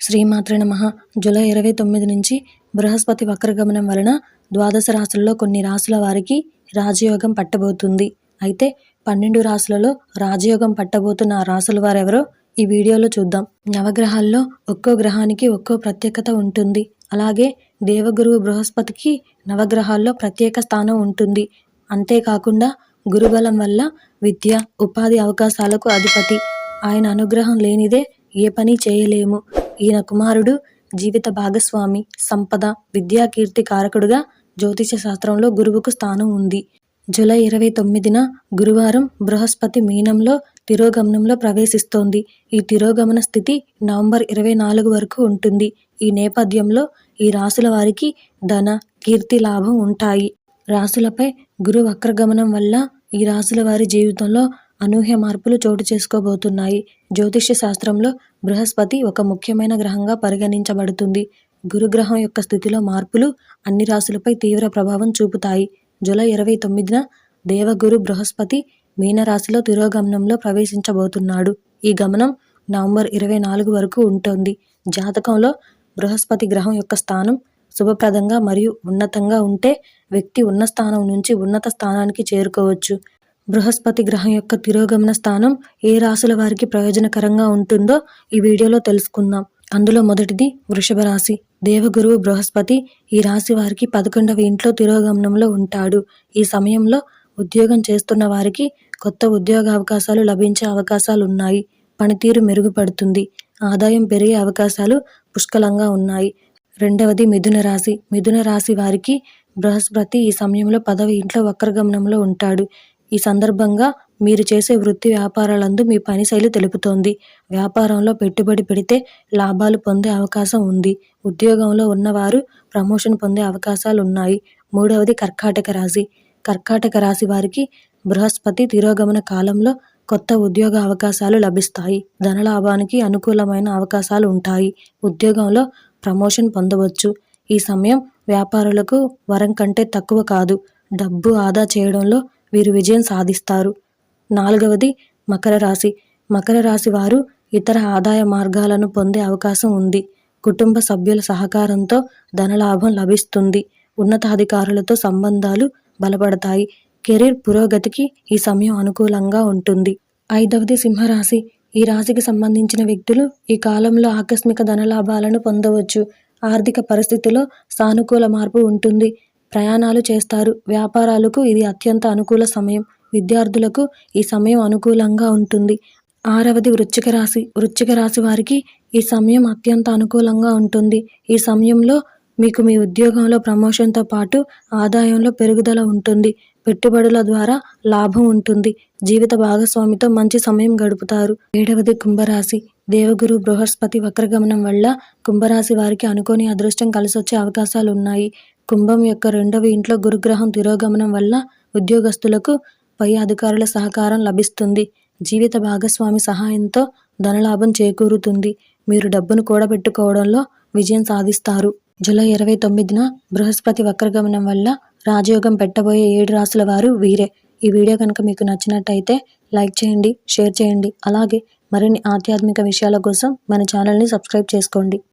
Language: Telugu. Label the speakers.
Speaker 1: శ్రీమాత్రే నమః. జూలై 29 నుంచి బృహస్పతి వక్రగమనం వలన ద్వాదశ రాశులలో కొన్ని రాశుల వారికి రాజయోగం పట్టబోతుంది. అయితే 12 రాశులలో రాజయోగం పట్టబోతున్న ఆ రాశుల వారెవరో ఈ వీడియోలో చూద్దాం. నవగ్రహాల్లో ఒక్కో గ్రహానికి ఒక్కో ప్రత్యేకత ఉంటుంది. అలాగే దేవగురువు బృహస్పతికి నవగ్రహాల్లో ప్రత్యేక స్థానం ఉంటుంది. అంతేకాకుండా గురుబలం వల్ల విద్య, ఉపాధి అవకాశాలకు అధిపతి. ఆయన అనుగ్రహం లేనిదే ఏ పని చేయలేము. ఈయన కుమారుడు జీవిత భాగస్వామి, సంపద, విద్యాకీర్తి కారకుడుగా జ్యోతిష శాస్త్రంలో గురువుకు స్థానం ఉంది. జూలై 29న గురువారం బృహస్పతి మీనంలో తిరోగమనంలో ప్రవేశిస్తోంది. ఈ తిరోగమన స్థితి నవంబర్ 24 వరకు ఉంటుంది. ఈ నేపథ్యంలో ఈ రాశుల వారికి ధన, కీర్తి లాభం ఉంటాయి. రాశులపై గురు వక్రగమనం వల్ల ఈ రాశుల వారి జీవితంలో అనూహ్య మార్పులు చోటు చేసుకోబోతున్నాయి. జ్యోతిష్య శాస్త్రంలో బృహస్పతి ఒక ముఖ్యమైన గ్రహంగా పరిగణించబడుతుంది. గురుగ్రహం యొక్క స్థితిలో మార్పులు అన్ని రాశులపై తీవ్ర ప్రభావం చూపుతాయి. జూలై 29న దేవగురు బృహస్పతి మీనరాశిలో తిరోగమనంలో ప్రవేశించబోతున్నాడు. ఈ గమనం నవంబర్ 24 వరకు ఉంటుంది. జాతకంలో బృహస్పతి గ్రహం యొక్క స్థానం శుభప్రదంగా మరియు ఉన్నతంగా ఉంటే వ్యక్తి ఉన్న స్థానం నుంచి ఉన్నత స్థానానికి చేరుకోవచ్చు. బృహస్పతి గ్రహం యొక్క తిరోగమన స్థానం ఏ రాశుల వారికి ప్రయోజనకరంగా ఉంటుందో ఈ వీడియోలో తెలుసుకుందాం. అందులో మొదటిది వృషభ రాశి. దేవగురువు బృహస్పతి ఈ రాశి వారికి 11వ ఇంట్లో తిరోగమనంలో ఉంటాడు. ఈ సమయంలో ఉద్యోగం చేస్తున్న వారికి కొత్త ఉద్యోగ అవకాశాలు లభించే అవకాశాలు ఉన్నాయి. పనితీరు మెరుగుపడుతుంది. ఆదాయం పెరిగే అవకాశాలు పుష్కలంగా ఉన్నాయి. రెండవది మిథున రాశి. మిథున రాశి వారికి బృహస్పతి ఈ సమయంలో 10వ ఇంట్లో వక్రగమనంలో ఉంటాడు. ఈ సందర్భంగా మీరు చేసే వృత్తి వ్యాపారాలందు మీ పని శైలి తెలుపుతోంది. వ్యాపారంలో పెట్టుబడి పెడితే లాభాలు పొందే అవకాశం ఉంది. ఉద్యోగంలో ఉన్నవారు ప్రమోషన్ పొందే అవకాశాలు ఉన్నాయి. మూడవది కర్కాటక రాశి. కర్కాటక రాశి వారికి బృహస్పతి తిరోగమన కాలంలో కొత్త ఉద్యోగ అవకాశాలు లభిస్తాయి. ధనలాభానికి అనుకూలమైన అవకాశాలు ఉంటాయి. ఉద్యోగంలో ప్రమోషన్ పొందవచ్చు. ఈ సమయం వ్యాపారులకు వరం కంటే తక్కువ కాదు. డబ్బు ఆదా చేయడంలో వీరు విజయం సాధిస్తారు. నాలుగవది మకర రాశి. మకర రాశి వారు ఇతర ఆదాయ మార్గాలను పొందే అవకాశం ఉంది. కుటుంబ సభ్యుల సహకారంతో ధనలాభం లభిస్తుంది. ఉన్నతాధికారులతో సంబంధాలు బలపడతాయి. కెరీర్ పురోగతికి ఈ సమయం అనుకూలంగా ఉంటుంది. ఐదవది సింహరాశి. ఈ రాశికి సంబంధించిన వ్యక్తులు ఈ కాలంలో ఆకస్మిక ధనలాభాలను పొందవచ్చు. ఆర్థిక పరిస్థితిలో సానుకూల మార్పు ఉంటుంది. ప్రయాణాలు చేస్తారు. వ్యాపారాలకు ఇది అత్యంత అనుకూల సమయం. విద్యార్థులకు ఈ సమయం అనుకూలంగా ఉంటుంది. ఆరవది వృశ్చిక రాశి. వృశ్చిక రాశి వారికి ఈ సమయం అత్యంత అనుకూలంగా ఉంటుంది. ఈ సమయంలో మీకు మీ ఉద్యోగంలో ప్రమోషన్తో పాటు ఆదాయంలో పెరుగుదల ఉంటుంది. పెట్టుబడుల ద్వారా లాభం ఉంటుంది. జీవిత భాగస్వామితో మంచి సమయం గడుపుతారు. ఏడవది కుంభరాశి. దేవగురు బృహస్పతి వక్రగమనం వల్ల కుంభరాశి వారికి అనుకోని అదృష్టం కలిసొచ్చే అవకాశాలు ఉన్నాయి. కుంభం యొక్క 2వ ఇంట్లో గురుగ్రహం తిరోగమనం వల్ల ఉద్యోగస్తులకు పై అధికారుల సహకారం లభిస్తుంది. జీవిత భాగస్వామి సహాయంతో ధనలాభం చేకూరుతుంది. మీరు డబ్బును కూడబెట్టుకోవడంలో విజయం సాధిస్తారు. జూలై 29న బృహస్పతి వక్రగమనం వల్ల రాజయోగం పెట్టబోయే 7 రాశుల వారు వీరే. ఈ వీడియో కనుక మీకు నచ్చినట్టయితే లైక్ చేయండి, షేర్ చేయండి. అలాగే మరిన్ని ఆధ్యాత్మిక విషయాల కోసం మన ఛానల్ని సబ్స్క్రైబ్ చేసుకోండి.